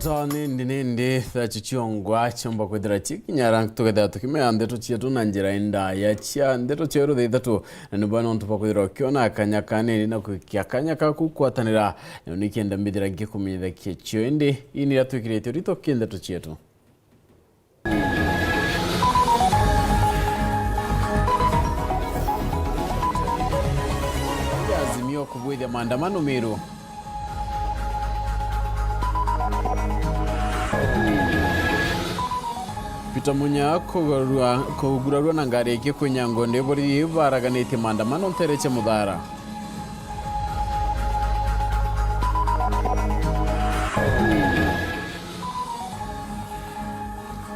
Nteto nindi thachichongwa chomba kwethira chikinyara tuketha tukimea Nteto chietu na njira indaya chia Nteto chieru the Ithatu na nibwana ontu pakwithira kiona akanya kanini na kuikia akanya kakukwatanira na nikienda mbithira ngikumenyitha kiechio indi ini yatwikirite rito Nteto chietu Azimio kubwithia maandamano Meru Munya kugurarwa na ngari iki kunyango ndebori baraganite maandamano Ntereche Muthara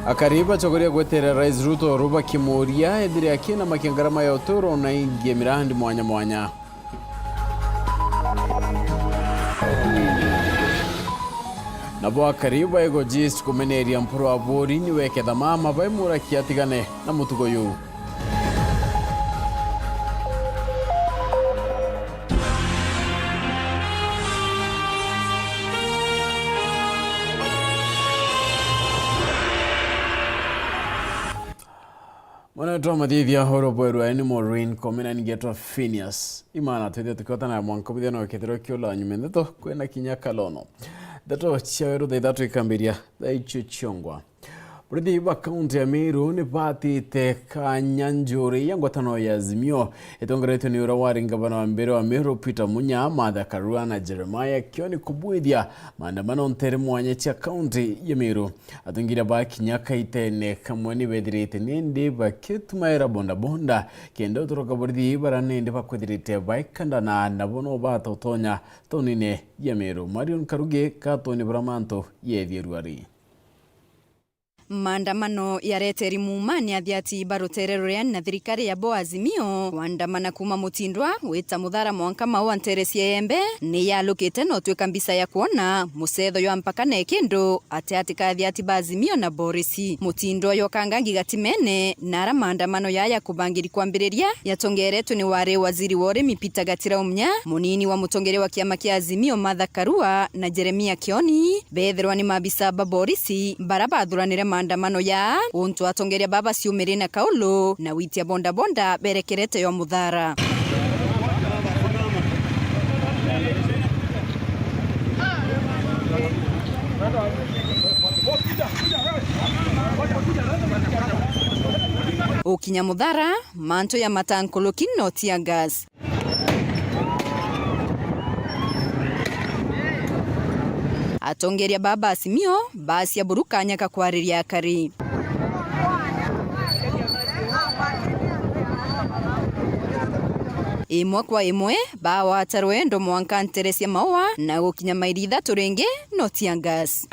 akariba chogoria gwetera Rais Ruto ruba kimuria ethire akina makiangarama ya uturo na ingie mirandi mwanya Nabo akariba ego gist kumeneria mpuro wa bori niweke dhamama baimura kiatigane na mutugo yu. Mwana drama divya horo Weru eni Maureen komena nigetwa PHINEAS. IMAANA tuthia tukota na mwanko bithia no kethiro kiola nyumendeto kwena kinya kalono. Nteto chiaweru the Ithatu ikambiria thaichichongwa. Burithi iba kaunti ya Meru ni batite kanyanjuri ya ngwatano ya Azimio itongeretwe ni urawari ngavana wa mbere wa Meru Peter Munya Martha Karua na Jeremiah kioni kubwithia maandamano ntere mwanya chia kaunti ya Meru atungira ba kinyaka itene kamwani bethirite nindi bakitumaira bonda kendo turoka burithi ibara nindi bakwithirite baikandana na bono batotonya tonine ya Meru Marion Karuge katoni bramanto yethieruari Maandamano ya URETERI muumani athiati baruterero na thirikari ya Azimio waandamana kuma mutindwa wita muthara mwanka mawa Nterecia Embe ni yalukite no twika mbisa ya kuona musetho yo mpaka ne kindu ati athiati Azimio na Borisi mutindo yo kangangi gatimene nara maandamano ya kubangiri kwambiriria yatongeretwe ni ware waziri wore mipita gatira umnya munini wa mutongere wa kiama kia Azimio Martha Karua na Jeremiah Kioni bethirwa ni mabisa Borisi baraba thuranire maandamano ya untu atongeria baba siumiri na kaulo na witia bonda berekerete yo muthara Ukinya muthara manto ya matankolo kino tia gas atongeria baba Azimio basi ya burukanya kakwariria akari imwe kwa imwe bawa atarwendo mwanka Nterecia mawa na gukinya mairi Ithatu ringi no tia gas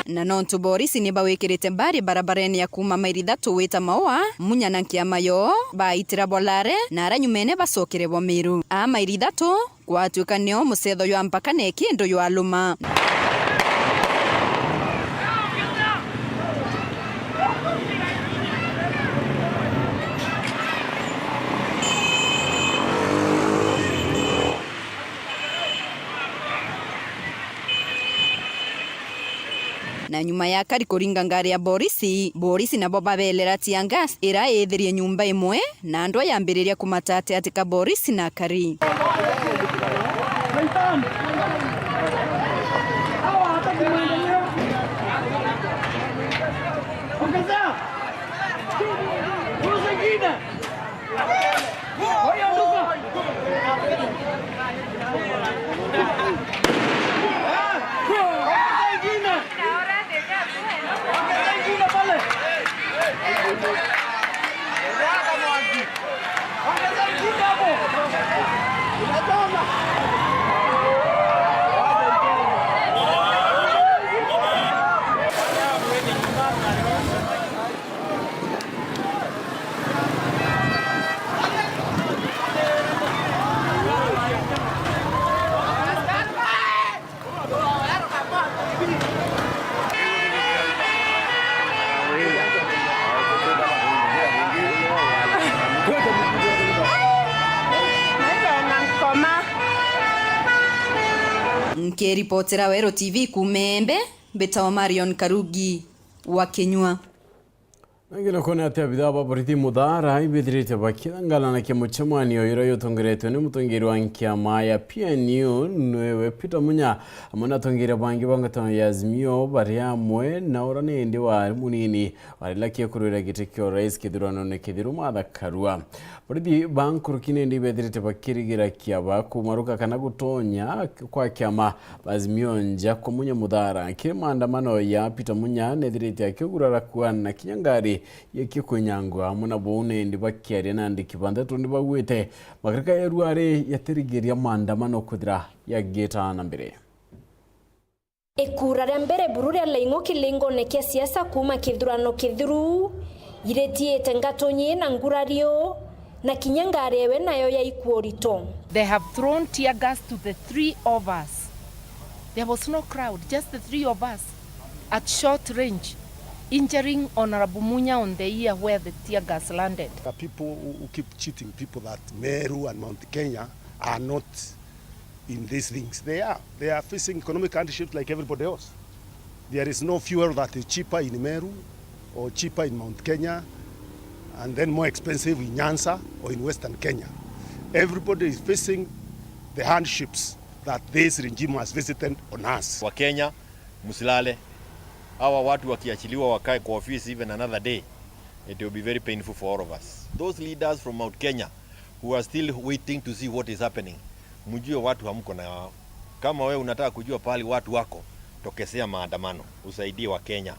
na nontu Borisi ni bawikirite mbari barabareni ya kuma mairi Ithatu wita mawa munya na kiama yo baitira bolare na aranyumene basokere bo Meru a mairi Ithatu gwatuika nio musetho yo mpaka ne kindu yo aluma na nyuma ya kari kuringa ngari ya Borisi na boba belera tia gas ira ethirie nyumba imwe na andwa yambiriria kumatate atika Borisi na kari Nikiripotera Weru TV kumembe Betawa Marion Karugi wa Kenywa. Nangilo kone ati abida borithi mudhara ibithirite bakirangala na kimuchemwani yoyiro yotongeretwe ni mutongeri wa nkiama ya PNU nwewe Peter Munya amona tongere bangi bangatano ya Azimio bari amwe na orane ndi wa munini warilakie kurira gitekyo rais kithurano ne kithiru mathakarua borithi bankurukine ndi ibithirite bakirigira kiaba kumaruka kana gutonya kwa kiama Azimio nja kwa Munya mudhara kire maandamano ya Peter Munya nethirite akigurara kuana kinyangari yekikunyangwa muna bone ndi bakiare nandi kibandatu ndi bagwite makarika eruare yaterigeria maandamano kuthira ya geta na mbere Ekura mbere bururi alaingo kilingo neke siasa kuma kithurano kithiru iretiete ngatonye na ngurario na kinyangarewe nayo ya ikuorito. They have thrown tear gas to the three of us. There was no crowd, just the three of us at short range, injuring Honorable Munya on the ear where the tear gas landed. The people who keep cheating people that Weru and Mount Kenya are not in these things. They are facing economic hardships like everybody else. There is no fuel that is cheaper in Weru or cheaper in Mount Kenya and then more expensive in Nyanza or in Western Kenya. Everybody is facing the hardships that this regime has visited on us. Wa Kenya, musilale. Hawa watu wakiachiliwa wakae kwa office even another day, it will be very painful for all of us. Those leaders from Mount Kenya who are still waiting to see what is happening, mjue watu hamko na wao. Kama wewe unataka kujua pali watu wako, tokesea maandamano, usaidie wa Kenya.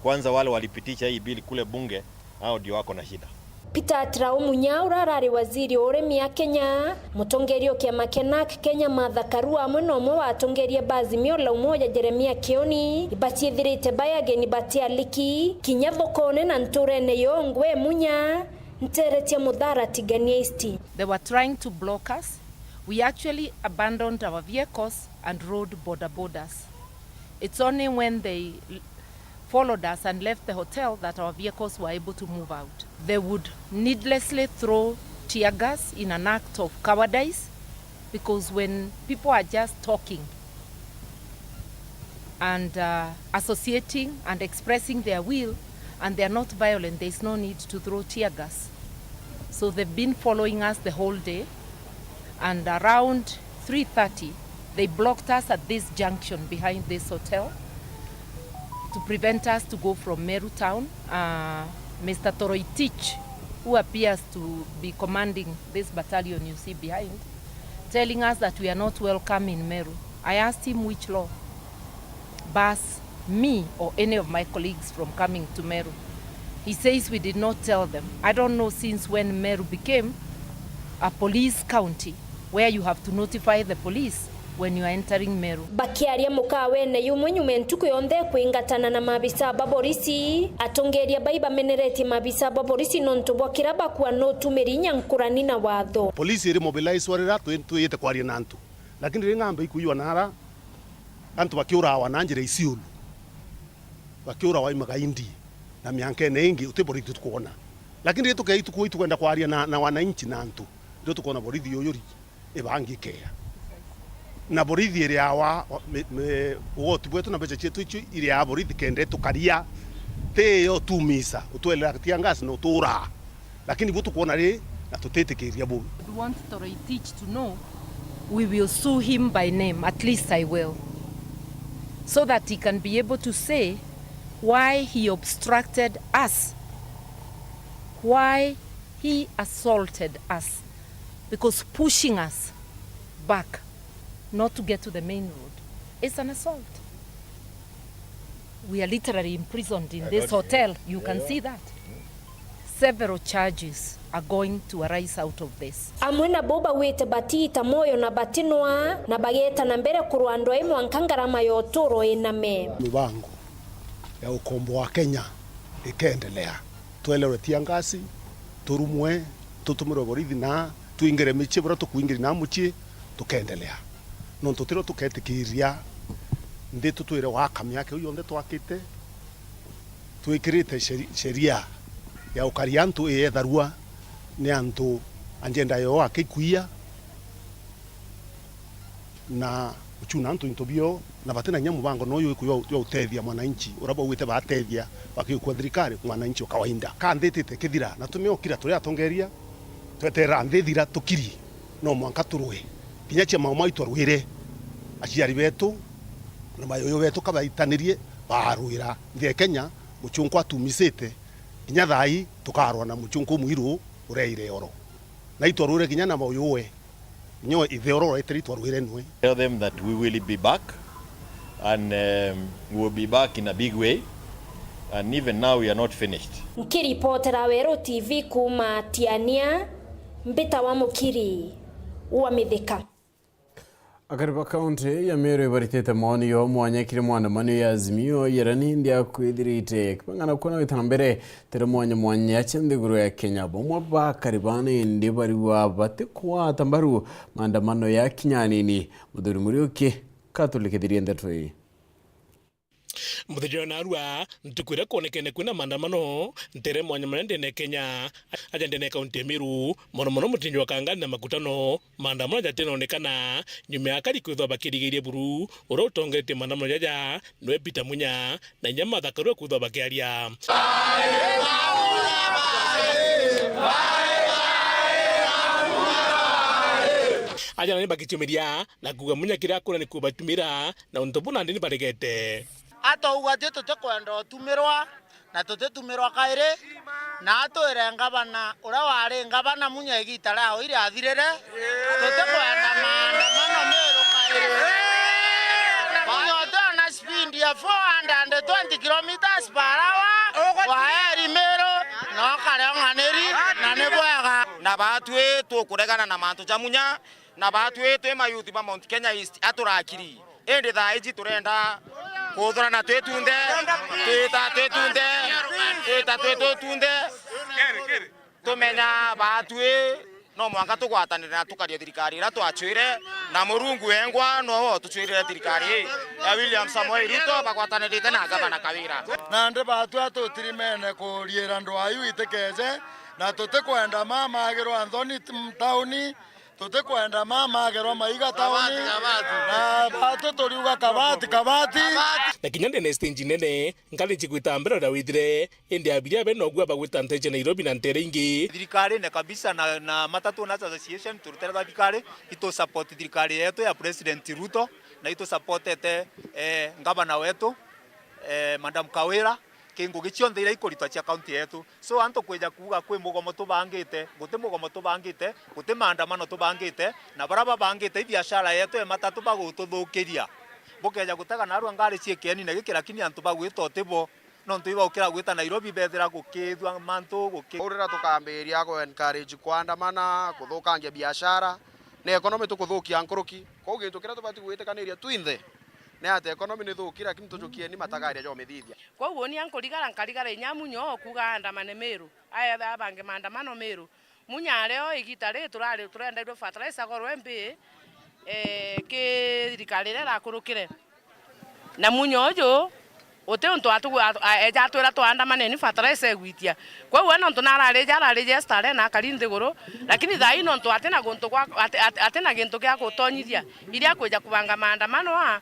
Kwanza wale walipitisha hii bili kule bunge, hao ndio wako na shida. Peter Munya urarari waziri uremi ya Kenya mutongerio kia makenak Kenya mathakarua mweno mwe watongeria Azimio la umoja Jeremia Kioni ibatiethirite bayageni batia liki kinya thokone na nturene yongwe Munya nteretia mudhara tigania isti. They were trying to block us. We actually abandoned our vehicles and rode border borders. It's only when they followed us and left the hotel that our vehicles were able to move out. They would needlessly throw tear gas in an act of cowardice, because when people are just talking and associating and expressing their will and they are not violent, there is no need to throw tear gas. So they've been following us the whole day, and around 3:30 they blocked us at this junction behind this hotel to prevent us to go from Meru town. Mr. Toroitich, who appears to be commanding this battalion you see behind, telling us that we are not welcome in Meru. I asked him which law bars me or any of my colleagues from coming to Meru. He says we did not tell them. I don't know since when Meru became a police county where you have to notify the police when you are entering Meru. Bakiaria mukawe na yumwe ntuko yonde kuingatana na mabisa baborisi atongeria baiba menereti mabisa baborisi nontubokira bakwa no tumerinya nkurani na watho. Police iri mobilize warira tuyete kwaria nantu. Lakini ringambe ikuywa nara antu bakiura wananjira isiulu. Bakiura waimaga indi na mianke nengi uteborithi tukuona. Lakini yetu kai tukuitu kwenda kwaria na wananchi nantu. Ndio tukuona borithi yoyori ebangikea. Na borithi iri awa wotu bwetu na becha chetu iri ya borithi kende tukaria te yo tumisa utwela tiangasi no tura, lakini butu kuona ri na tutete kiria bu. We want Toroitich to know we will sue him by name, at least I will, so that he can be able to say why he obstructed us, why he assaulted us, because pushing us back not to get to the main road is an assault. We are literally imprisoned in this hotel. You can see that. Several charges are going to arise out of this. Amwena boba wete batita moyo na batinwa na bageta na mbere kuruando emu ankangara mayotoro ename. Mibango ya ukombo wa Kenya ikaendelea. Tuelewe tiangasi, turumwe, tutumiro borithi na tuingere michi bora tukuingiri na muchi tukaendelea. Non tutiro tuketikiria ndeto tuire wakamya yake uyo ndeto wakite tuikirite sheria ya ukariantu etharua ni antu anjenda yo akikuia na uchuna antu intobio na batena nyamu bango no yuko yo utethia mwananchi urabo wite batethia bakikuwa thirikari mwananchi wa kawaida kanditite kithira na tumeokira turi atongeria twetera ndithira tukiri no mwanka turwe kinya chia mauma itwarwire aciari betu na mayoyo betu kabaitanirie barwira nthi Kenya muchungu atumisite kinya thai tukarwa na muchungu mwiru ureire oro na itwarwire kinya na mayowe nyo ithero URETERI twarwire nwe. Tell them that we will be back and we will be back in a big way, and even now we are not finished. Nkiripotera Weru TV kuma Tiania mbita wa mukiri wa mithika. Akariba kaunti ya Meru ibaritete maoni yo mwanya kiri mwandamano ya Azimio yerani ndia kwithirite kipangana kuona witana mbere tere mwanya chendiguru ya Kenya bomwa ba karibane ndi bari wa bate kwa tambaru maandamano ya kinyanini muthuri muriuki katulike Nteto hii muthuri na arua ntukwira kuonekene kwina maandamano ntere mwanya mrende ne Kenya ajande ne kaunti ya Meru mono mutinjo wa kangani na makutano maandamano jatena onekana nyume akari kwithwa bakirigirie buru uro tongete maandamano jaja nwe Peter Munya na nyama thakaru kwithwa bakiaria ajana ni bakichumiria na kuga Munya kira kura ni kubatumira na untobuna ndini baregete ato ugate tutekwenda otumirwa na tutetumirwa kaire na atwire ngabana ura wari ngabana Munya igita rao iri athirire tutekwenda maandamano Meru kaire na speed ya 420 kilometers per hour waeri Meru no kare onganeri na nebwaga na batwe tukuregana na mantu ja Munya na batwe twe mayuthi ba Mount Kenya East aturakiri ende thaiji turenda kuthora na twetunde tumenya batwe no mwanga tugwatanira na tukaria thirikari ira twachwire na murungu engwa no tuchwire thirikari ya William Samoei Ruto bagwatanirite na gavana Kawira na ndi batwe atutirimene kuriira ndwayu itekeje na tutekwenda mama agirwa Anthony tauni tutekwenda mama agirwa Maiga tauni na batu turiuga kabati na kinyande ne stage nene ngale chikuita mbere da withire ende abiria beno gwa bagwita Nteto Nairobi na ntere ingi thirikari ne kabisa na matatu na association turutera thirikari ito support thirikari yetu ya President Ruto na ito supportete ngabana wetu Madam Kawira kingo gichionde ira ikoritwa cia county yetu so anto kweja kuga kwe mugomo tubangite guti mugomo tubangite guti maandamano tubangite na baraba bangite biashara yetu matatu bagututhukiria bukeja gutaga na arwa ngari ciekeni na gikira kini antu bagwita otibo no ntu iba ukira gwita Nairobi bethera gukithwa mantu gukira tukambiria go encourage kuandamana kuthukangia biashara na economy tukuthukia nkuruki ko gintu kira tubati gwitikaniria twinthe na ate economy ni thukira kintu tujukie ni matagaria jo mithithia kwa uo ni ankurigara nkarigara inyamunyo kuga andamane Meru aya tha bange maandamano Meru Munya leo igitare turenda ido fertilizer go MP ke thirikari ra kurukire na Munya ujo ote onto atu eja twira twandamane ni fertilizer gwitia kwa uo no ntunara register na karinde goro lakini thai no ntu atena gonto kwa atena gintu gya gutonyithia iria kweja kubanga maandamano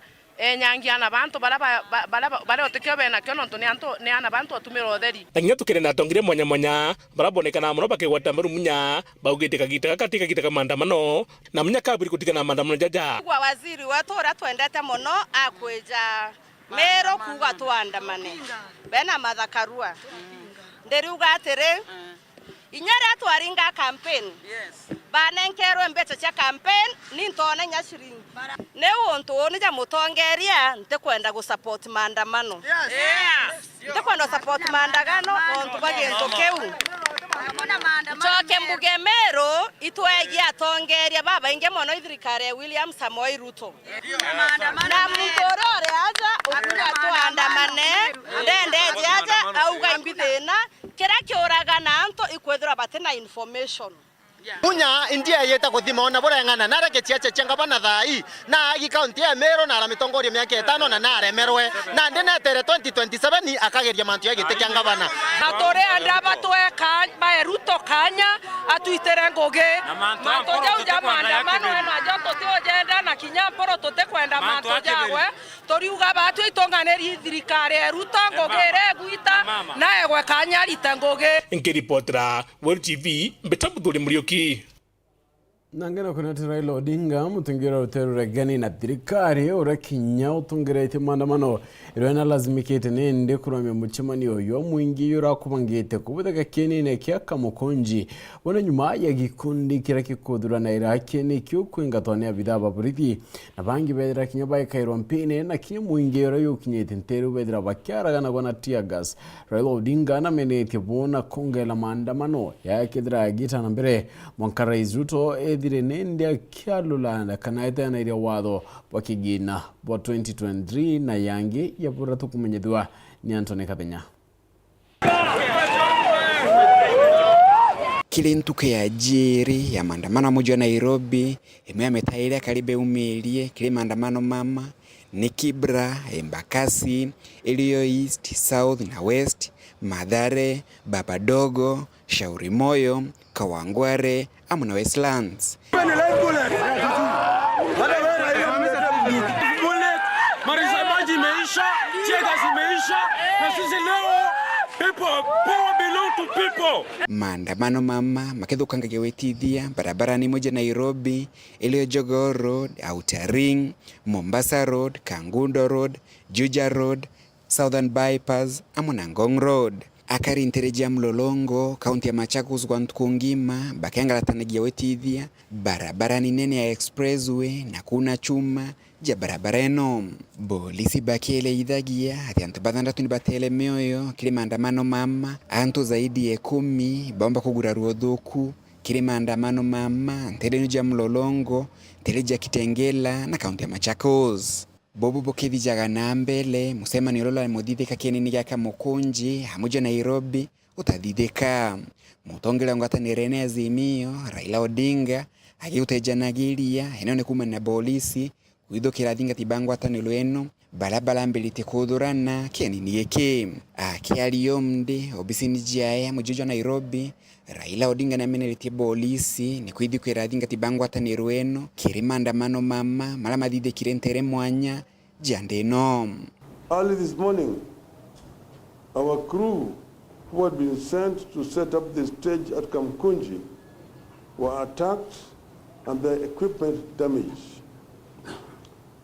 nyangia na bantu bara otekyo bena kyo nonto ne ana bantu atumira otheri tanginya tukire na tongire mwanya barabonekana muno bakigwata Meru Munya baugite kagita katika maandamano na Munya kabiri kutika na maandamano jaja kwa waziri wetu ora twendete muno akweja Meru kuga twandamane bena mathakarua nderiuga atire inyare atwaringa campaign banenkerwe mbecha cia campaign ni ntone nyashiringi ne wonto ni ja mutongeria ntekwenda go support maandamano ntekwenda support maandamano onto bagento keu choke mbuge Meru itwegia atongeria baba inge mono thirikari ya William Samoei Ruto na mtorore aja okuga twandamane ndende aja auga imbithina kira kioraga na anto ikwethira batena information Munya india yeta kuthima ona borengana nara kechiache chenga bana thai na agi county ya Meru na ramitongoria miaka 5 na naremerwe na ndene tere 2027 akageria mantu ya gite kyanga bana atore anda batwe ba Ruto kanya atuitere ngoge manto ja maandamano na joto tio jenda na kinya mporo tote kwenda manto jagwe toriuga batu itonganeri thirikari Ruto ngogere guita na egwe kanyarite ngoge nkiripotera Weru TV mbetabuthuri murioki nangena kuna Raila Odinga mutungira rutero regani na thirikari ura kinya utungiretie maandamano irwena lazimikite nende kuromya muchimani oyo mwingi yura kubangite kubutaka kenine kya kamukonji bona nyuma ya gikundi kira kikudura na iraki ni kyukwingatone abidaba burithi na bangi bedra kinya baye kairo mpine na kinya mwingi yura yukinyete nteru bedra bakyara na gona tear gas Raila Odinga na menete bona kongela maandamano ya kidra gita na mbere mwankara Ruto dire nende kyalulanda kanaita na ile wado wakigina wa 2023 na yangi ya buratu kumenyedwa ni Antony Kathenya kile ntuke ya jiri ya maandamano moja Nairobi ime ametaile karibe umelie kile maandamano mama ni Kibra, Embakasi, Elio East, South na West, Mathare, Babadogo, Shauri Moyo, Kawangware, Amuna Westlands. Maandamano mama makethukanga gewetithia barabarani moja Nairobi, Elio Jogo Road, Outer Ring, Mombasa Road, Kangundo Road, Juja Road, Southern Bypass, Amuna Ngong Road. Akari ntereja Mlolongo, kaunti ya Machakos kwa ntukungima, bakiangalatana gewetithia barabarani nene ya expressway na kuna chuma ja barabara eno. Polisi bakiele idhagia hati antu bathandatu ni batele mioyo kile maandamano mama antu zaidi ya 10 baomba kugura ruodhoku kile maandamano mama ntereja Mlolongo ntereja Kitengela na kaunti ya Machakos. Bobu bokevi jaga na mbele musema ni lola moditheka kenini yaka Mukunji hamuja Nairobi utadhideka mutongela ngata nirene Azimio Raila Odinga agiutejanagiria enone kuma na polisi kuidokera thinga tibango atanelo eno balabala mbele tekudurana kenini yeke akialiomde obisini jiaya mujojo Nairobi Raila Odinga na menelete polisi ni kuidikera thinga tibango atanelo eno kiri maandamano mama mala madide kirentere mwanya jande no. Early this morning our crew who had been sent to set up the stage at Kamkunji were attacked and their equipment damaged.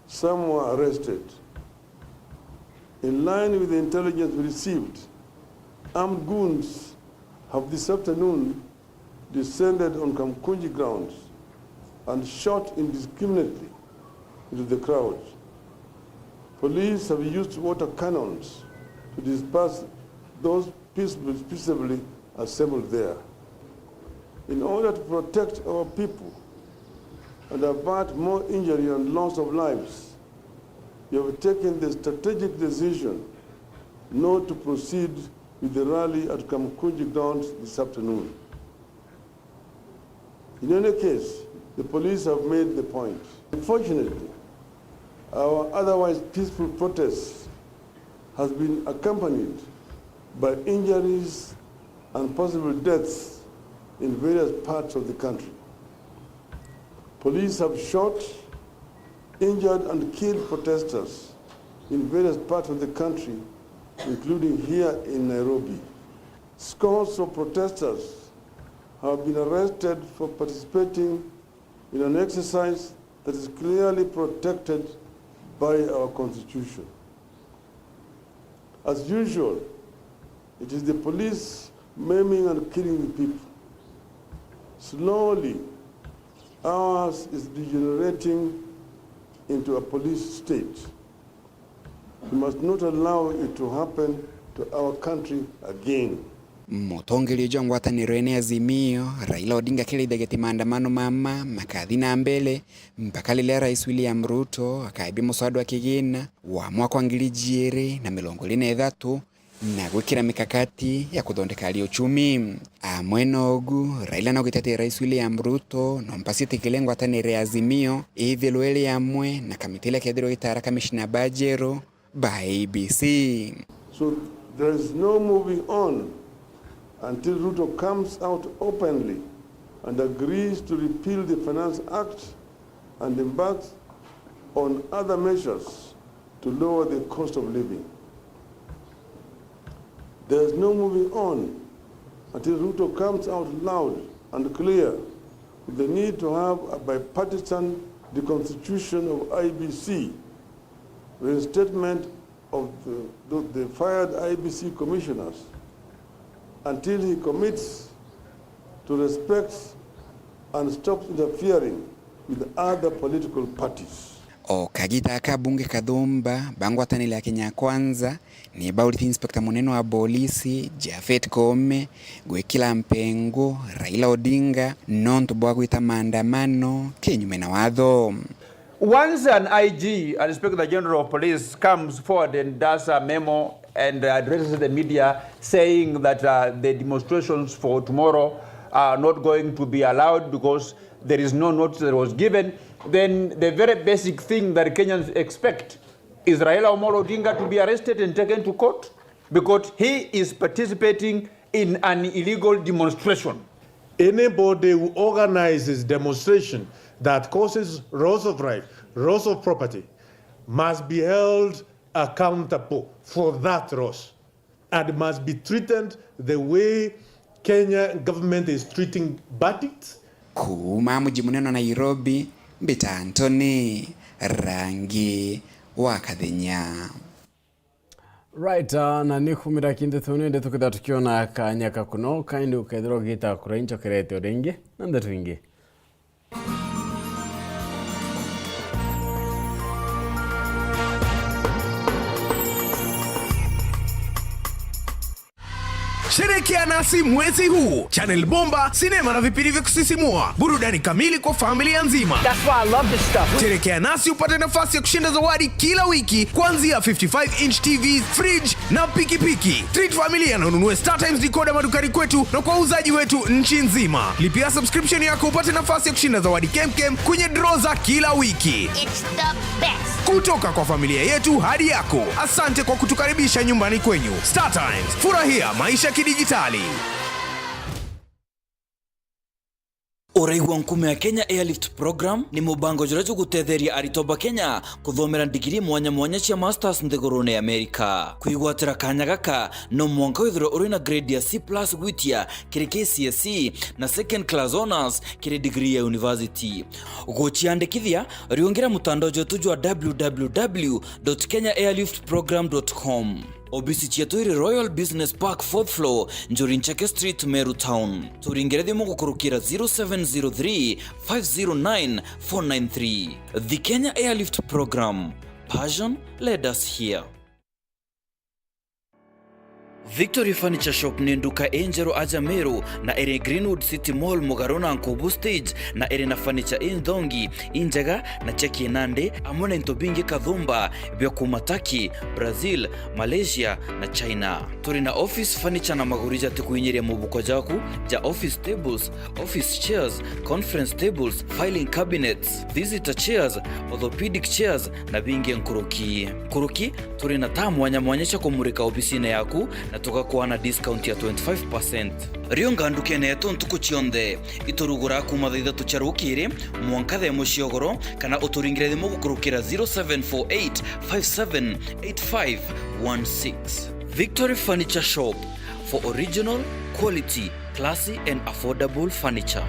Some were arrested. In line with the intelligence we received, armed goons have this afternoon descended on Kamkunji grounds and shot indiscriminately into the crowd. Police have used water cannons to disperse those peaceably assembled there. In order to protect our people and avert more injury and loss of lives, we have taken the strategic decision not to proceed with the rally at Kamkunji grounds this afternoon. In any case, the police have made the point. Unfortunately, our otherwise peaceful protest has been accompanied by injuries and possible deaths in various parts of the country. Police have shot, injured and killed protesters in various parts of the country, including here in Nairobi. Scores of protesters have been arrested for participating in an exercise that is clearly protected by our Constitution. As usual, it is the police maiming and killing the people. Slowly, ours is degenerating into a police state. We must not allow it to happen to our country again. Mutongeli jongwata ni rene Azimio Raila Odinga kile idageti maandamano mama makadhi na mbele mpaka lile Rais William Ruto akaibi muswada wa kigina wa mwaka ngilijiere na milongo line Ithatu na gwikira mikakati ya kuthondeka uchumi. Amwenogu Raila na gitete Rais William Ruto no mpasite kilengwa tanere Azimio ivilwele yamwe na kamitile kediro gitara kamishina bajero by ABC. So there is no moving on until Ruto comes out openly and agrees to repeal the Finance Act and embarks on other measures to lower the cost of living. There is no moving on until Ruto comes out loud and clear with the need to have a bipartisan deconstitution of IBC, reinstatement of the fired IBC commissioners, until he commits to respect and stops interfering with other political parties. O kagita kabunge kadhumba bangwatanile ya Kenya Kwanza ni Baulithi Inspector muneno wa polisi Jafet Koome gwekila mpengo Raila Odinga nonto bwagwita maandamano kinyume na watho. Once an IG, an Inspector General of Police, comes forward and does a memo and addresses the media saying that the demonstrations for tomorrow are not going to be allowed because there is no notice that was given, then the very basic thing that Kenyans expect is Raila Amolo Odinga to be arrested and taken to court because he is participating in an illegal demonstration. Anybody who organizes demonstration that causes loss of right, loss of property, must be held accountable for that loss and must be treated the way Kenya government is treating bandits. Kuma mji muneno Nairobi, Mbita Anthony, Rangi Wakadhinya. Right, na nikumira kinde tunende tukida tukiona kanyaka kuno kandi ukaidro gita kurencho kerete odenge nanda twingi. Sherekea nasi mwezi huu. Channel bomba, sinema na vipindi vya kusisimua. Burudani kamili kwa familia nzima. That's why I love this stuff. Sherekea nasi upate nafasi ya kushinda zawadi kila wiki kuanzia 55-inch TVs, fridge na pikipiki. Treat familia na ununue StarTimes decoder madukani kwetu na kwa wauzaji wetu nchi nzima. Lipia subscription yako upate nafasi ya kushinda zawadi kemkem kwenye draw za kila wiki. It's the best. Kutoka kwa familia yetu hadi yako. Asante kwa kutukaribisha nyumbani kwenyu. StarTimes, furahia maisha kidijitali. Oreigwa nkume ya Kenya Airlift Program ni mubango jurajo gutetheria aritoba Kenya kuthomera digiri mwanya cia masters nthigurune ya Amerika. Kuigwatira kanya gaka no mwanka withiro uri na grade ya C+ gwitia kiri KCSE na second class honors kiri degree ya university. Ugochiandikithia riongera mutandao jotu jwa www.kenyaairliftprogram.com. Obisi chetu iri Royal Business Park 4th floor Njuri Ncheke Street, Meru Town. Turingeredi mungu kurukira 0703 509 493. The Kenya Airlift Program. Passion led us here. Victory Furniture Shop ni nduka Angelo aja Meru na ere Greenwood City Mall Mugarona Nkobu Stage na ere na furniture indongi injaga na cheki nande amone ntobingi kadhumba bya kumataki Brazil, Malaysia na China. Turi na office furniture na magurija tikuinyeria mubuko jaku ja office tables, office chairs, conference tables, filing cabinets, visitor chairs, orthopedic chairs na bingi nkuruki. Kuruki turi na Thaa mwanya kumurika ofisine yaku na tukakuwa na discount ya 25%. Rionga ndukene yetu ntuku chionde iturugura kuma Ithatu charukire mwankathe muciogoro kana uturingire thimu gukurukira 0748 578516. Victory Furniture Shop for original, quality, classy and affordable furniture.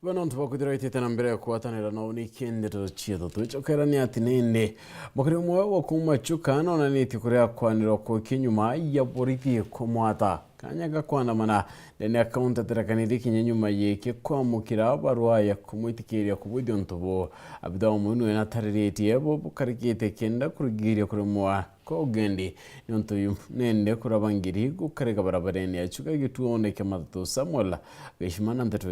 Bano ntubakudira itete na mbere ya kuwatanira na unikende tuchieto tuchokera ni atinende bakari mwe wa kumachukana na niti kurea kwaniro ko kinyuma ya borithi komwata kanyaga kwandamana ndene account aterakaniri kinyanyuma yeke kwamukira barua ya kumwitikiria kubudio ntubo abdawo munu na tarireti yabo bukarikete kenda kurugiria kurumwa ko gendi nonto nende kurabangiri gukarega barabarene ya chuka gituone kematu Samuel geshimana Nteto.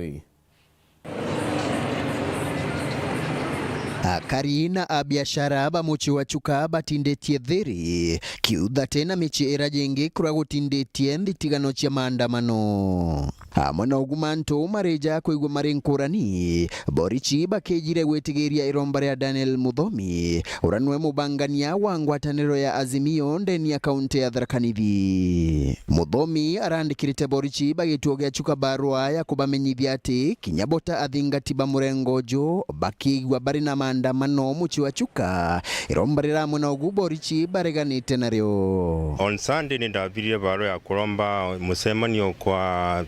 Akari na abiashara ba muchi wa chuka batindetie thiri kiutha tena michi erajengi kura gutindetie nthigano cia maandamano amona ugumanto mareja kuigwa marinkurani borichi bakejire gwetigiria iromba ria Daniel Muthomi uranwe mubangania wa ngwataniro ya Azimio ndeni ya kaunti ya Tharaka Nithi. Muthomi arandikirite borichi bagituogia chuka barua ya kubamenyithia ati kinyabota athingatiba murengojo bakigwa bari na maandamano muchi wa chuka iromba rira mwana ugu borichi bareganite nario. On Sunday nindabirie barua ya kuromba musemanio kwa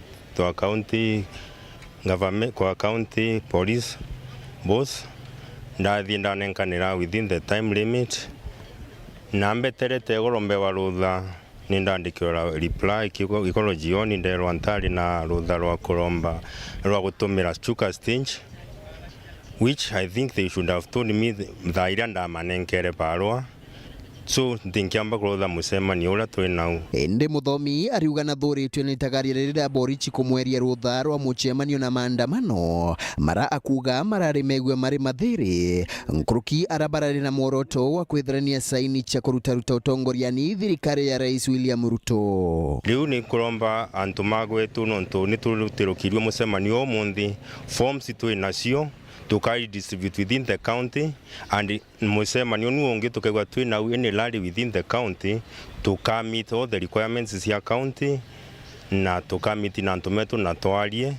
county government, kwa county police boss ndathi ndanenkanira within the time limit nambeterete gorombe wa rutha nindandikira reply ikoro jioni nderwa ntari na rutha rwa kuromba rwa gutumira chuka stage, which I think they should have told me that ira ndamanenkere barua. So ndinkiamba kurotha musemani ura twi nau. Ende Muthomi ariuga na thuritwe ni tagarira borichi kumweria rutha rwa muchemanio na maandamano mara akuga marari megwe mari mathiri nkuruki arabarari na mworoto wa kwithrania saini cha kuruta utongoriani thirikari ya Rais William Ruto. Riu ni kuromba antu magwetu nontu ni turutirukirwe musemanio mundi forms twi nacio tukai distribute within the county and musemanio nuonge tukegwa twi na any rally within the county to meet all the requirements cia county na tukamiti na ntumetu na twarie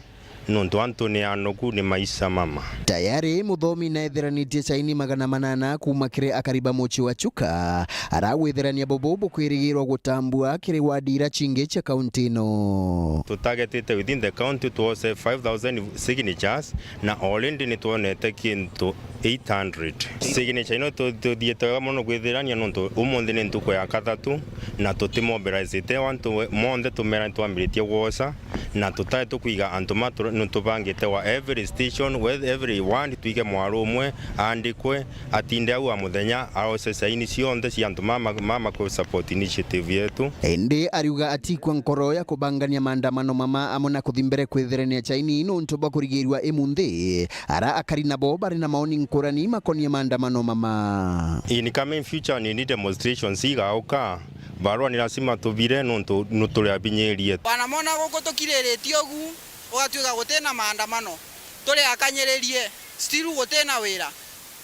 nontu antu ni anoku ni maisha mama. Tayari Muthomi na etheranitie saini 800 kuma kire akariba muchi wa chuka arawitherania bobobo kwirigirwa gutambua kire wadira chinge cha county no. To targeted within the county to 5,000 signatures na already ni tuonete kintu 800 signature ino to dieta mono gwitherania nontu umonde ni ntuko ya kathatu na tutimobilize te wantu monde tumera twambiritie gwosa na tutae tukwiga antu maturo nutubangite wa every station with everyone tuige mwaro umwe andikwe atinde au amuthenya aose saini cionthe cia antu mama ku support initiative yetu. Ende ariuga ati kwa nkoro ya kubangania maandamano mama amona kuthimbere kwitherania chaini ino ntoba kurigirwa emunthi ara akari nabo bari na maoni nkurani makonie maandamano mama. In coming future ni demonstrations igauka barua ni lazima tuvire nontu nutule abinyerie wanamona guko tukiriritio gu ugatuga gutena maandamano tuli akanyererie still gutena wira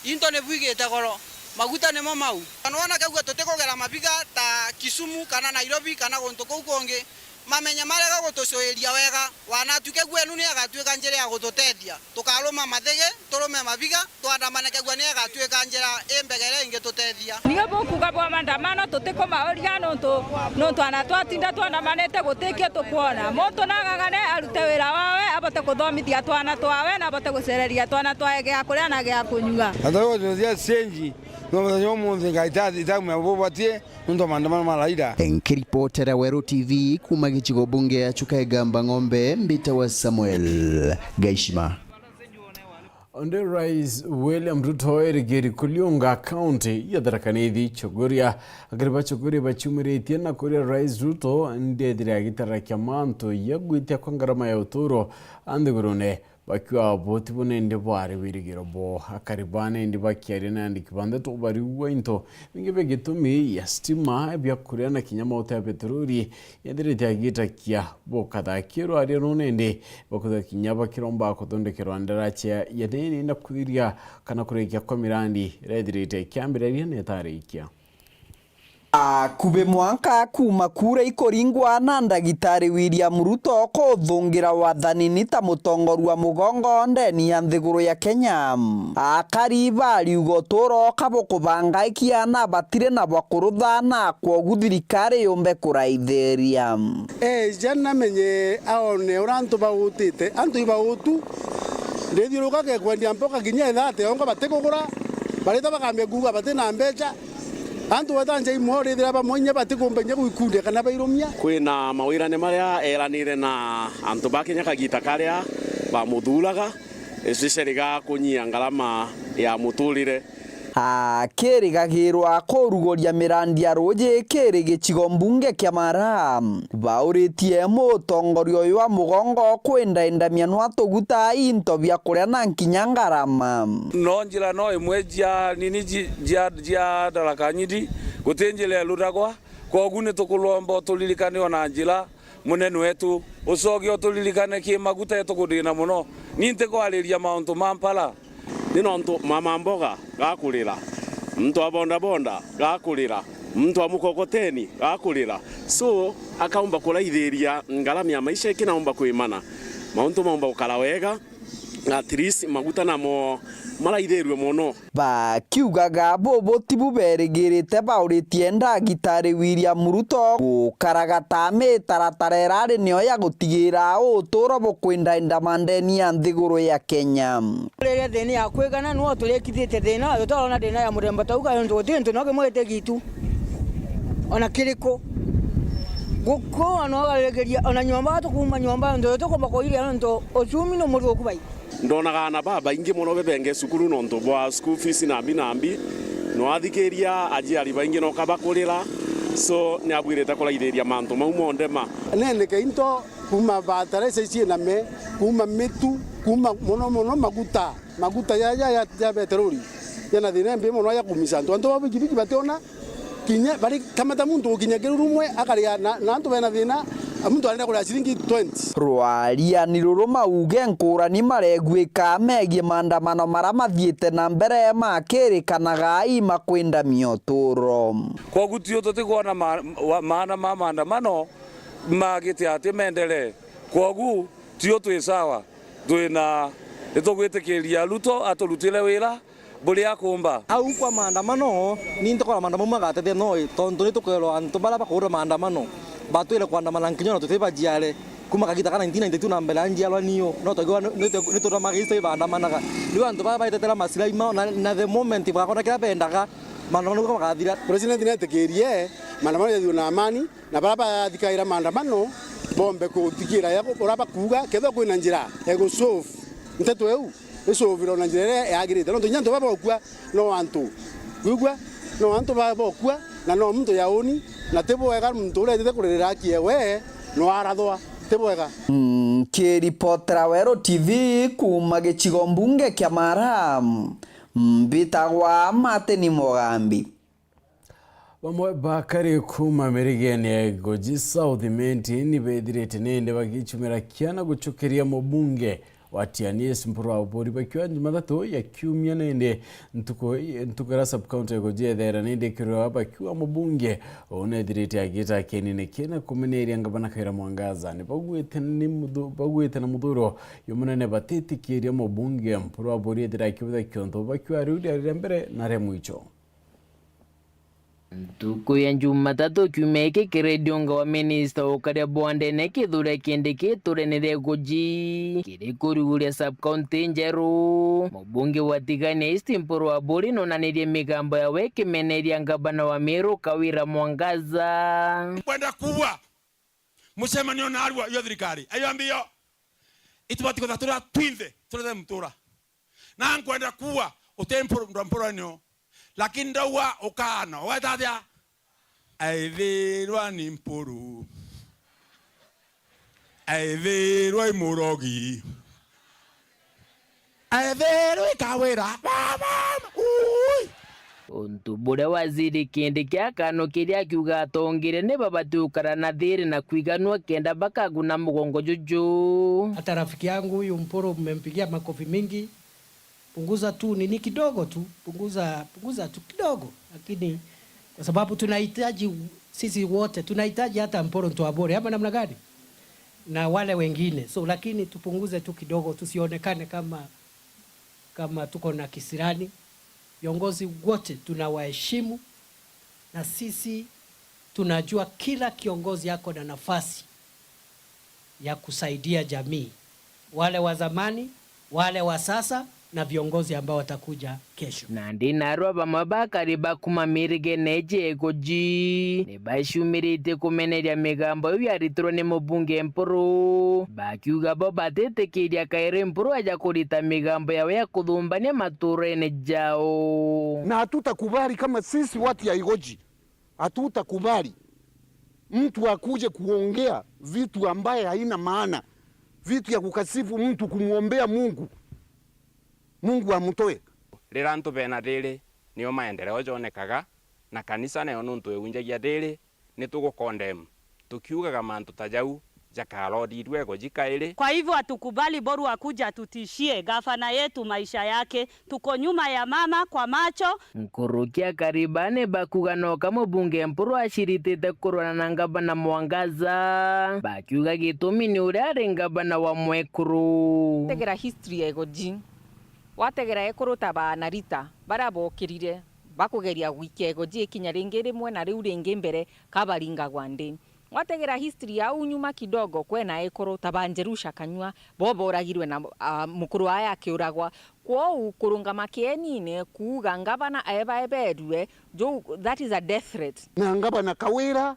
into ne bwigite goro maguta nemo mau anwana kagwa tutikogera mabiga ta Kisumu kana Nairobi kana gonto kugonge mamenya marega gutucoeria wega wanatuke gwenu ni agatuika njira ya gututethia tukaruma mathege turume mabiga twandamane kagwa ni agatuika njira embegere inge tutethia niga bokuga bwa maandamano tutiko maoria nontu anatwatinda twandamanete gutikia tukuona moto nagagane arute wira wawe abote kuthomithia twana twawe na abote gucereria twana twae gya kuria na gya kunyuga atago ndia senji no nyomo ngaitati tamu abobatie ndo maandamano malaida. Enkiripotera Weru TV kuma gichigo bunge ya chuka Gamba Ng'ombe mbita wa Samuel Gaishima. Onde Rais William Ruto erigeri kuliunga county ya Tharaka Nithi chogoria agriba chogoria bachumiritie na kuria Rais Ruto ndethira agitarakia manto ya gwitia kwa ngarama ya uturo andigurune bakiwa boti bunende bwari wirigiro bo akaribane ndi bakiari na ndikibande to bari wento bingebe gitumi ya stima bya kuria na kinyama uta petroli yadire agita kia bo kada kiro ari nonende bakuza kinyaba kiromba kutondekero andaracha yadeni na kuiria kana kurekia kwa mirandi redirite kiambiraria netarikia kube mwanka kuma kure ikoringwa na ndagitari William Ruto kuthungira wathanini ta mutongoru wa mugongo ndeni ya nthiguru ya Kenya akari bari ugotoro kabo kubangaikia na batire na bakurutha na kwogu thirikari yombe kuraitheria jana menye aone urantu bagutite antu ibagutu ndithiruka ke kwendia mpoka kinya ithate ongo batikugura barita bakambia guga batina mbecha antu watanje imore thira ba monye batikumbenye guikunde kana bairumia kwina mawirane maria eranire na antu bakinya kagita karia ba muthulaga esiceriga kunyia ngarama ya mutulire akĩrĩgagĩrwo kũrugũria mĩrandi ya rũũĩ kĩrĩ gĩcigo mbunge kĩa Mara baũrĩtie mũtongoria ũyũ wa mũgongo kwĩndaendamia nwa tũguta into bya kũrĩa na nkinya ngarama no njĩra no ĩmwe jia nini jia daraka nyidi gũtĩnjĩra lũragwa koguo nĩ tũkũlomba tũlirikane ona njĩra munene wetu ũcogio tũlirikane kĩ maguta tũkũdĩna mũno ninte kwarĩria maũndũ mampala nino mama mboga gakulira mtu wa bonda bonda gakulira mtu wa mukokoteni gakulira so akaumba kuraithĩria ngarama ya maisha ikinaumba kwĩmana mauntu maumba gũkara wega at least maguta namo maraithĩrwe mũno bakiugaga bobo tibu berĩgĩrĩte baũrĩtie ndagĩtarĩ William Ruto gũkaragata mĩtaratara ĩrarĩ nĩyo ya gũtigĩra ũtũũro bũkwĩndaenda mandeni ya nthĩgũrũ ya Kenya rĩrĩa thĩna ya kwĩgana no tũrĩkithĩte thĩna tũtarona thĩna ya mũremba tauga ntũ no kĩmwĩte gitu ona kĩrĩkũ gũkũ no garegeria ona nyomba tũkuma nyomba ndo tũkomba kũiria ndo ũcumi no mũrũ kubai ndonaga na baba ingi muno bebenge sukuru no nto bwa school fees nambi no athikĩria ajiari baingi no kabakulira so ni abwirete kũraithĩria manto mau monde ma nene ke into kuma batare sisi na me kuma mitu kuma mono maguta ya petroli yana thina mbe mono ya kumisa ndo ndo biki bateona kinya bari kamata muntu kinya gerumwe akaria na ndo bena thina muntu arenda kũrĩa ciringi 20 rwaria rũrũ mauge ngũrani maregwĩka megie maandamano marĩa mathiĩte na mbere makĩrĩkanaga ima kwĩndamia ũtũũro koguo tio tũtĩkuona maandamano magĩte atĩ mendele koguo tio twĩ sawa twĩna nĩtũgwĩtĩkĩria Ruto atũrutĩre wĩra bũrĩa akũmba au kwa maandamano ni ndokora maandamano magatete no tondu nĩtũkerwo antũ bara bakũra maandamano batwire kuandamana nkinya tuteba jiale kuma kagita kana 1992 na mbele anjialwa niyo no togwa nitoro magiste bandamanaga niyo antu baba itetera masirai ma na the moment bakona kira bendaga maandamano kwa gathira president netekerie maandamano ya na amani na baba thikaira maandamano bombe kuthikira yako uraba kuga ketho kwina njira ego solve Nteto eu eso viro na njira ya agirite no nyanto baba okua no antu kugwa no antu baba okua na no mtu yaoni na tebo wega mtu ule tete kurerera kiewe no arathwa tebo wega kĩripotera Weru TV kuma gĩcigo mbunge kĩa Mara mbitagwa Mateni Mogambi bamwe bakari kuma merigeni ya Goji South Menti ni bethirite nende bagicumira kiana gucukiria mubunge watianies mpura obori bakiwa Jumatatu ya kiumia nende ntukara subcounty Goji ethera nende kirwa bakiwa mubunge onethirite agita kenine kena kumeneria ngabana kaira mwangaza ni bagwete na muthuro yomunene batitikiria mubunge mpura obori ethira kiwa kionto bakiwa rudi arembere na remwicho Tuko ya Jumatatu kiumeke kiredionga wa minista ukaria bwande ne kithure kiendeke turenere Goji kiri kuriguria subcounty njeru mubunge watigania istimporo wa bori nonanirie migambo ya weke meneria ngabana wa Meru Kawira Mwangaza kwenda kubwa mucemanio na arua yo thirikari ayo ambio itubati kuthatura twinthe turethe mtura na nkwenda kubwa utemporo ndamporanio lakini ndawa ukana wetathia aithirwa ni mpuru aithirwa imurogi aithirwa Kawira untu bure waziri kindi kia kano kiria kiuga atongire ne babatukara na thiri na kuiganwa kenda bakaguna mugongo juju. Hata rafiki yangu huyu mporo mmempigia makofi mingi. Punguza tu nini kidogo tu, punguza tu kidogo, lakini kwa sababu tunahitaji sisi wote tunahitaji hata mporo ntoabore ama namna gani na wale wengine, so lakini tupunguze tu kidogo, tusionekane kama tuko na kisirani. Viongozi wote tunawaheshimu na sisi tunajua kila kiongozi yako na nafasi ya kusaidia jamii, wale wa zamani, wale wa sasa, na viongozi ambao watakuja kesho. Nandi narwa bamabakari bakumamirige neje goji ne bashumirite kumeneria migambo yaritro ne mubunge mpuru bakiuga bo batetekiria kaire mpuru aja kurita migambo yawe ya kudhumbania maturene jao. Na hatutakubali kama sisi watu ya Igoji, hatutakubali mtu akuje kuongea vitu ambaye haina maana, vitu ya kukasifu mtu, kumuombea Mungu amutoe. Rira ntu bena riri niyo maendeleo jonekaga na kanisa nayo nuntu eunjagia riri ni tugukondem tukiugaga mantu tajau jakarodirwe gojikaire. Kwa hivyo hatukubali Boru akuja tutishie gavana yetu maisha yake. Tuko nyuma ya mama kwa macho. Nkurukia karibane bakugano kama bunge mpuru ashiritete kurwana na ngabana Mwangaza bakiuga gitumi ni urare ngabana wa Mwekuru. Tegera history egoji wategera ekuru tabana Rita barabokirire bakugeria wiki egoji kinya ringi rimwe na riu ringi mbere kabaringa gwande. Wategera history ya unyuma kidogo kwena ekoro tabanjerusha kanywa bobo oragirwe na mukuru aya akiuragwa kwa kurunga makieni ne kuuga ngabana eberwe jo, that is a death threat. Na ngabana Kawira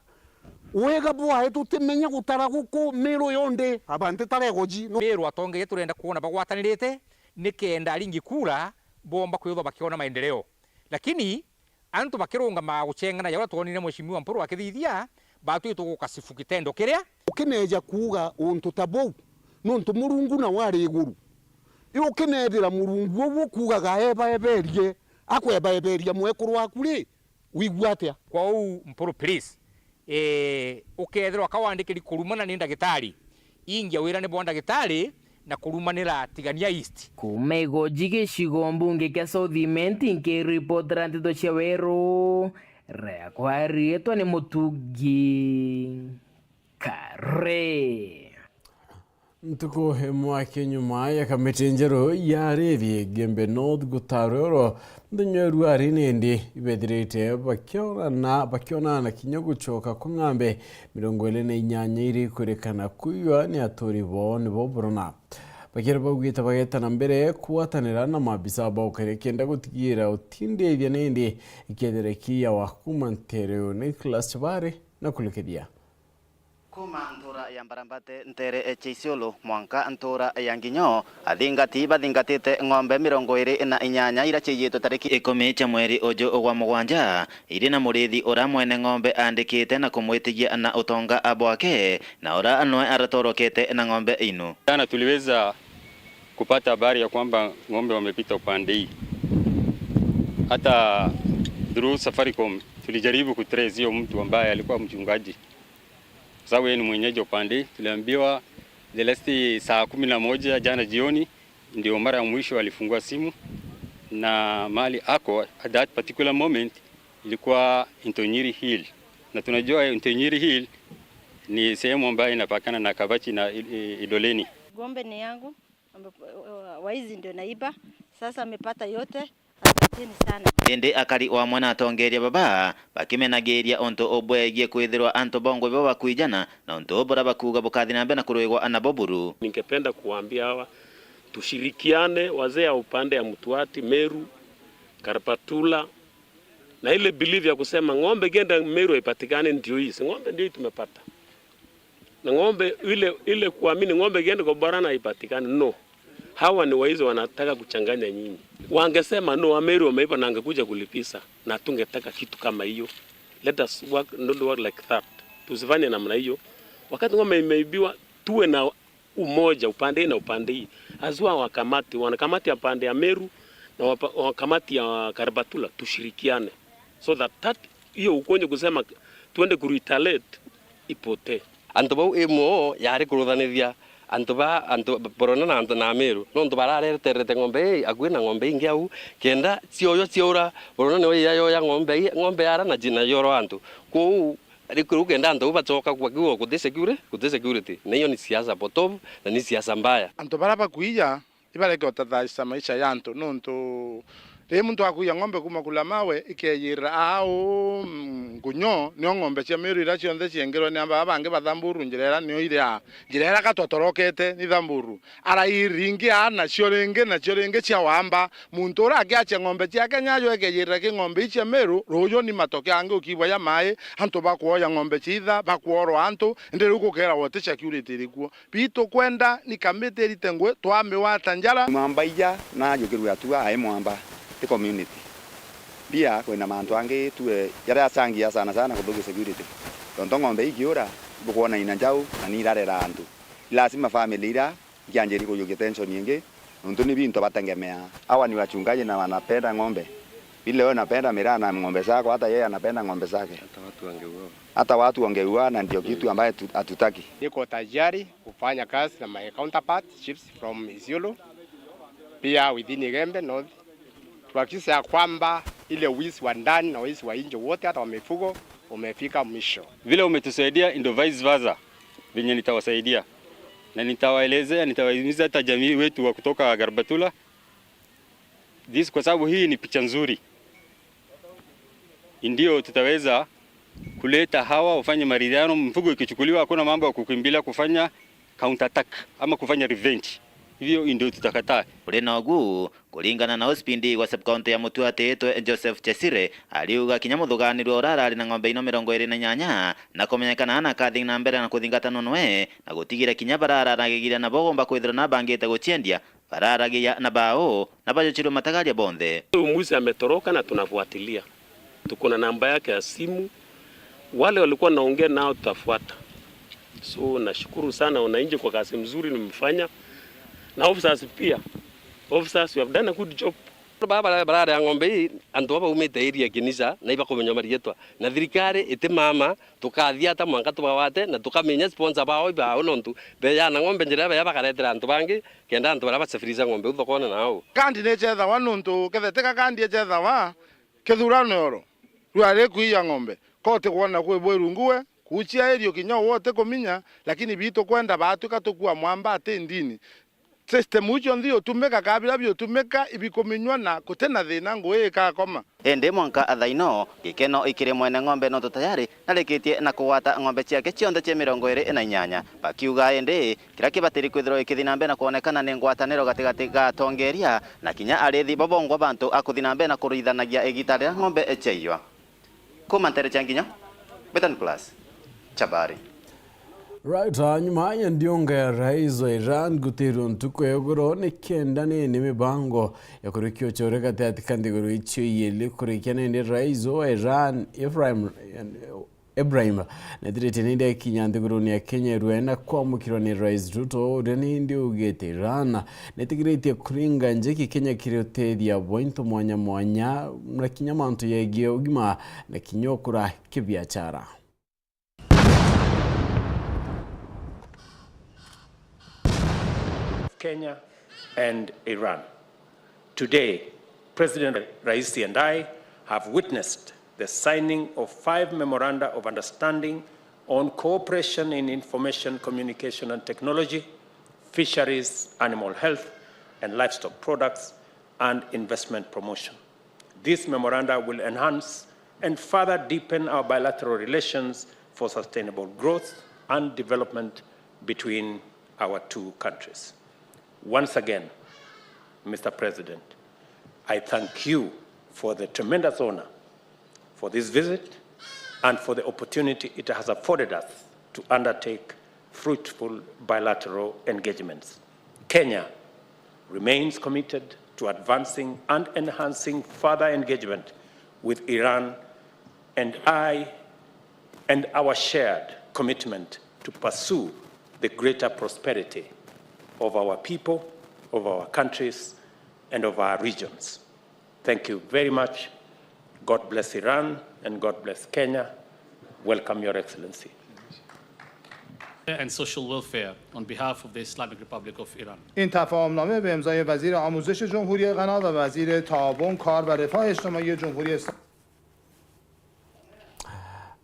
wega bwa etu timenya gutara guku mero yonde abante taregoji no mero atonge turenda kuona bagwatanirite nikenda aringi kura bomba kuyotho bakiona maendeleo, lakini antu bakirunga maguchengana yora tuonire mheshimiwa mpuru akithithia batu tugukasifu kitendo kiria ukineja kuuga untu tabou nontu Murungu na wari iguru iyo ukinedira Murungu owo kuugaga eberie akweberia Mwekuru waku ri wigwatia kwa u mpuru please ukethirwa kawandikiri kurumana ni ndagitari ingia wira ni bonda gitari na kurumanira tigania east kumego jigicigo mbunge kia Southiment nkiripotera Nteto cia Weru rea kwa rietwa ni Mutugi Kare ntuko hemwake nyuma ya kamiti njeru yarerie Gembe North gutaroro ndonyoru ari nindi ibethirite bakiona na kinya gucoka ku ng'ambe 28 iri kurekana kuywa ni atori bo ni bo burona bakira bagwita bagetana mbere kuwatanira na mabisa baukare kenda gutigira utindevya nindi ikederekia wa kumantereo Nicholas Chabare na kulekedia kuma ntura ya mbarambate ntere Cheisiolo mwanka ntura ya Nginyo athingati bathingatite ng'ombe 28 ira chiyito tariki 10 cha mweri ojo wa mugwanja iri na murithi ora mwene ng'ombe andikite na kumwitigia na utonga abwake na ora anwe aratorokete na ng'ombe inu. Jana tuliweza kupata habari ya kwamba ng'ombe wamepita upande hii. Hata through Safaricom tulijaribu kutrace hiyo mtu ambaye alikuwa mchungaji. Sawa, yeye ni mwenyeji upande. Tuliambiwa the last saa 11 jana jioni ndio mara ya mwisho alifungua simu na mali ako at that particular moment ilikuwa Ntonyiri Hill. Na tunajua Ntonyiri Hill ni sehemu ambayo inapakana na Kabachi na Idoleni. Ng'ombe ni yangu, waizi ndio naiba. Sasa amepata yote. Asanteni sana. Ende akari wa mwana atongeria baba bakimenageria onto obwegie kwithirwa anto bongo baba bakuijana na onto obora bakuga bukathina mbe na kuroigwa anaboburu. Ningependa kuambia hawa tushirikiane, wazee wa upande ya Mtwati, Meru, Karpatula na ile believe ya kusema ng'ombe genda Meru ipatikane ndio hii. Ng'ombe ndio tumepata. Na ng'ombe ile kuamini ng'ombe genda kwa barana ipatikane no. Hawa ni waizi wanataka kuchanganya nyinyi. Wangesema no, Meru wameipa na angekuja kulipisa na tungetaka kitu kama hiyo. Let us work, not work like that. Tusifanye namna hiyo. Wakati ng'ombe imeibiwa tuwe na umoja upande na upande hii. Azua wanakamati ya pande ya Meru na wakamati ya Karbatula tushirikiane. So that hiyo ukonje kusema tuende kuretaliate ipote. Antobau emo yari kuruthanithia antu borona na antu na Meru no ntu bararete ng'ombe agwina ng'ombe ingi au kenda cionyo ciora borona ni yayo ya ng'ombe yara na jina yoro antu ku rikuru kenda antu bacoka kwa kiwo ku security na hiyo ni siasa potovu na ni siasa mbaya. Antu baraba kuija ibareke otathaisa maisha yantu no ntu muntu akuya ng'ombe kuma kula mawe ikeyira au ngunyo ni ng'ombe cia Meru ira cionthe ciengerwo ni amba abange bathamburu njirera ni oira njirera gatotorokete ni thamburu ara iringi ana cio cia wamba muntu ura akiacha ng'ombe cia Kenya yo ikeyira ki ng'ombe cia Meru royo ni matoke ange ukibwa ya mai antu bakuoya ng'ombe citha bakuoro antu ndiri ukukera wote security kuo bito kwenda ni kamete ritengwe twame watanjara mwambaiya na yukiru atua ai mwamba the community bia kwena mantu ange tuwe yara sangia sana kuthugi security tonto ng'ombe ikiura bukuona ina njau na ni rarera antu lazima family ira ngianjeri kuyugia tension nyingi nuntu ni bintu batengemea hawa ni wachungaji na wanapenda ng'ombe vile wewe unapenda miraa na ng'ombe zako hata yeye anapenda ng'ombe zake hata watu wangeua na ndio kitu ambaye hatutaki. Niko tayari kufanya kazi na my counterpart chiefs from Isiolo pia within Igembe North tuhakikisha kwamba ile wizi wa ndani na wizi wa nje wote hata wa mifugo umefika mwisho. Vile umetusaidia ndio vice versa venye nitawasaidia na nitawaelezea nitawahimiza hata jamii wetu wa kutoka Garbatula kwa sababu hii ni picha nzuri ndio tutaweza kuleta hawa wafanye maridhiano. Mfugo ikichukuliwa hakuna mambo ya kukimbilia kufanya counter attack ama kufanya revenge, hivyo ndio tutakataa. Urena ogu kulingana na hospindi wa subcounty ya Mutua Nteto Joseph Chesire aliuga kinyamuthuganirwo urarari na ng'ombe ino 28 na kumenyekana ana kathi na mbere na kuthingata nonwe na gutigira kinya barararagigira na bogomba kwithira na bangite guciendia bararagia na bao na bajochiro matagaria bonde. Mwizi ametoroka na tunafuatilia, tuko na namba yake ya simu, wale walikuwa naongea nao tutafuata. So nashukuru sana wananchi kwa kazi mzuri nimefanya na officers pia. Officers, you have done a good job. Barabara ya ng'ombe hii antu baba umete area kinisa na iba kumenya marietwa na thirikari ite mama tukathia hata mwanga tubawate na tukamenya sponsor bao iba onontu be ya na ng'ombe njira ya bakaretera antu bangi kenda antu baraba safiriza ng'ombe uthokona nao kandi ne chetha wanuntu ketheteka kandi chetha wa kethurano yoro ruare kuiya ng'ombe kote kuona kwe Weru nguwe kuchia erio kinyo wote kominya lakini bito kwenda batu katukua mwamba ate ndini system ucho ndio tumeka kabila bio tumeka ibikominywa na kutena thina ngwe ka koma ende mwanka athaino gikeno ikire mwene ng'ombe no tayari naleketie na kuwata ng'ombe ciake cionthe cia 28 bakiuga ende kira kibatiri kwithiro ikithinambe na kuonekana ni ngwataniro gatigati ga tongeria na kinya arithi bobongwa bantu akuthinambe na kuruithanagia egitari ng'ombe echeywa komantere changinya betan plus chabari. Right, nyuma ya ndionga ya rais wa Iran gutero ntuko yogoro ni kenda ni mibango ya kurikio choreka teatikandi guru ichio yele kurikia nende rais wa Iran Ibrahim na direte nende kinyande guru ni ya Kenya ruena kwa mukiro ni rais Ruto udeni ndi ugete Iran netigirete kuringa njeki Kenya kiriote ya bointo mwanya na kinyamanto ya ugima na kinyokura kibiachara. Kenya and Iran. Today, President Raisi and I have witnessed the signing of 5 memoranda of understanding on cooperation in information, communication and technology, fisheries, animal health and livestock products, and investment promotion. These memoranda will enhance and further deepen our bilateral relations for sustainable growth and development between our two countries. Once again, Mr. President, I thank you for the tremendous honor for this visit and for the opportunity it has afforded us to undertake fruitful bilateral engagements. Kenya remains committed to advancing and enhancing further engagement with Iran, and our shared commitment to pursue the greater prosperity of our people, of our countries, and of our regions. Thank you very much. God bless Iran and God bless Kenya. Welcome, Your Excellency. And social welfare on behalf of the Islamic Republic of Iran. این تفاهمنامه به امضای وزیر آموزش جمهوری غنا و وزیر تعاون کار و رفاه اجتماعی جمهوری اسلامی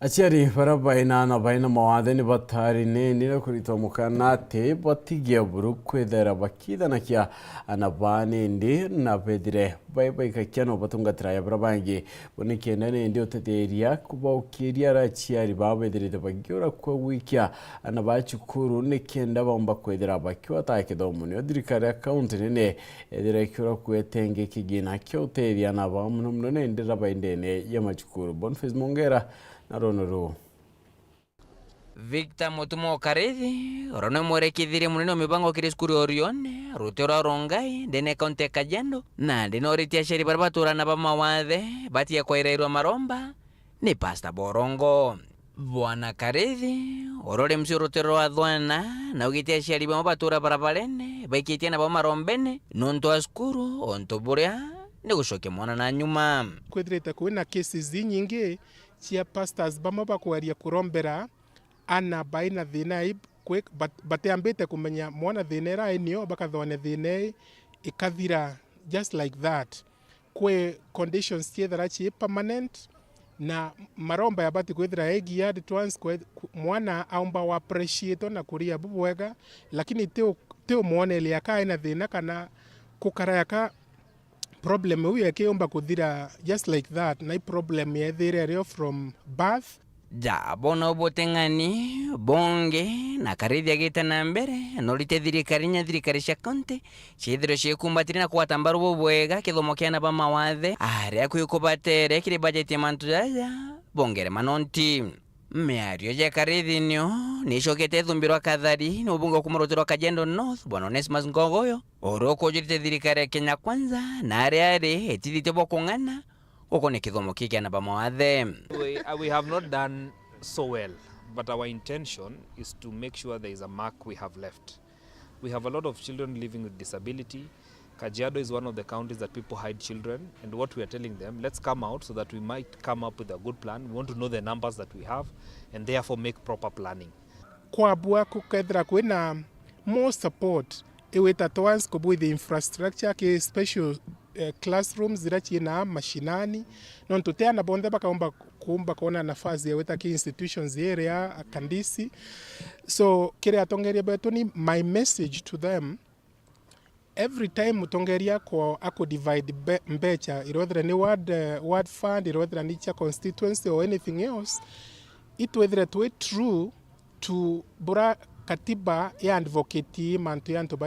Aciari bara baina mawathe ni batari nini kurito mukana te batigia buru kwethera bakithanakia anabane ndi na bedire bai kakiano batungatira ya brabangi bonikienda ndi oteteria kubaukiria ra aciari babedire bagiora kwa wikia anabachukuru nikenda bomba kwethera bakiwa takithomo ni odirikari account nene edire kyora kwetenge kigina kyoteria na bamuno ndi rabaindene ya machukuru Boniface Mongera Naronoro. Victor Mutumo Karethi, Rona Morekithire munene mibango kiriskuri Orione, Rutero Rongai, dene Kaunti Kajiado, na denoritia sheri barbatura na bamawathe, batia kwa irairwa maromba, ni Pasta Borongo. Bwana Karethi, orore msi Rutero Adwana, na ugitia sheri bamabatura barabarene, baikitia na bamarombene, nonto askuru, onto burea, ni gushoke mwana na nyuma. Kwethirite kwina cases nyingi chia pastors bamwe bakwaria kurombera ana baina thina bateambite kumenya mwana thina ra enio bakathone thina ikathira just like that kwe conditions tiethera chi permanent na maromba yabati kwethira geared once mwana aumba wa appreciate na kuria bubwega lakini teo muone ile yakaina thina kana kukarayaka problem huyu yakiomba kuthira just like that na problem yethire from birth bona obotengani bonge na Karethi agita na mbere norite thirikari cia county chithiro cikumbatire na kwatambaru bobwega kithomo kia na bamawathe aria kwikubatere kiri budget mantu jaja bongere manonti Miario ya Karethi nio nishokete thumbirwa kathari no bungo kumurotero Kajiado North Bwana Onesmus Ngogoyo oroko jirite thirikari ya Kenya Kwanza na areare etithite bokongana okone kithomo kiki na bamawathe. We have not done so well, but our intention is to make sure there is a mark we have left. We have a lot of children living with disability. Kajiado is one of the counties that people hide children, and what we are telling them, let's come out so that we might come up with a good plan. We want to know the numbers that we have and therefore make proper planning. Kwa bua kukethra kwina more support iweta toans kubu the infrastructure ke special classrooms zirachi na mashinani non tuteana bonde bakaomba kuumba kuona nafasi ya weta ki institutions area akandisi so kire atongeria beto ni my message to them. Every time mutongeria kwa ako divide mbecha irodhra ni word fund irodhra ni cha constituency or anything else it whether to it true to bura katiba ya advocate mantu yantu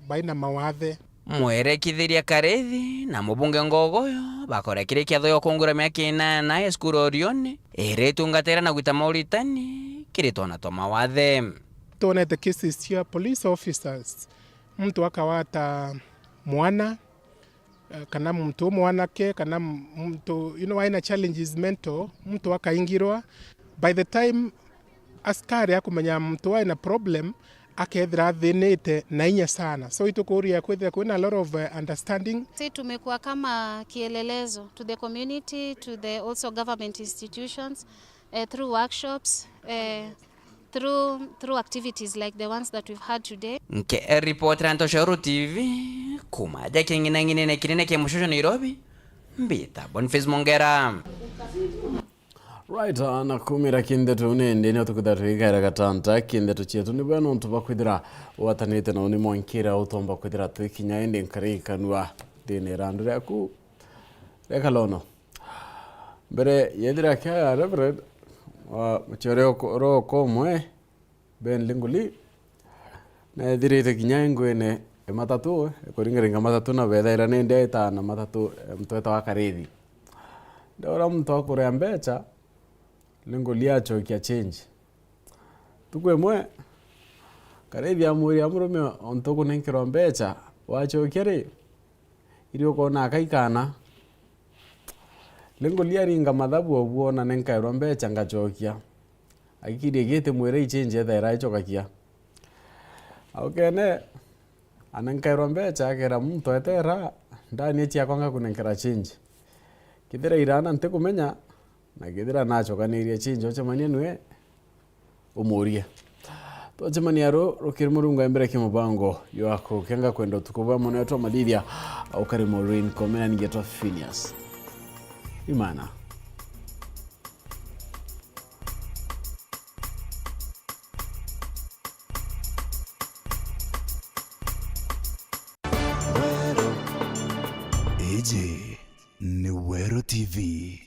baina mawathe mwerekithiria Karethi na mubunge Ngogoyo bakorekire kiatho yo kungura miaka 8 ya skuru Orione iretungatira na gwita mauritani kiritona to mawathe tonete cases cia police officers mtu akawata mwana kana mtu mwanake kana mtu aina challenges mental mtu akaingirwa by the time askari akumenya mtu aina problem akethira thinite na inya sana so itukuria kwethira kuna a lot of understanding. Sisi tumekuwa kama kielelezo to the community, to the also government institutions through workshops through activities like the ones that we've had today. Nke reporter Antoshauru TV kumaja kingine na kinene kia mushosho Nairobi mbita Boniface Mongera. Right, na kumira kindetu unende ni tukudariga gatanta kindetu chetu ni bano tubakwidira watanete na uni mwankira utomba kwidira tuikinya ende nkari kanwa dene randu yaku rekalono bere yedira kya reverend wa mchoreo ro komwe ben linguli na direte kinyangwene matatu koringa matatu na bedera nende ta na matatu mtoto wa Karethi ndora mtu akore ambecha lengo liacho kia change tukwe mwe Karethi amuri amurume ontoko nenkero mbecha wacho kere irio kona kaikana lengo liaringa madhabu obuona nenkairo mbecha ngachokia akiri gete mwere change ethaira ichokakia aukene anenkairo mbecha akera mtu etera ndani echi akwanga kunenkera change kithira irana ntekumenya na githira nacho kaniria chinjo chamania nwe umuria to chamania rokirmurunga mbere kimubango yako kenga kwenda tukuba moneto madithia au karimo rain komena ningeto PHINEAS IMAANA Ici ni Weru TV.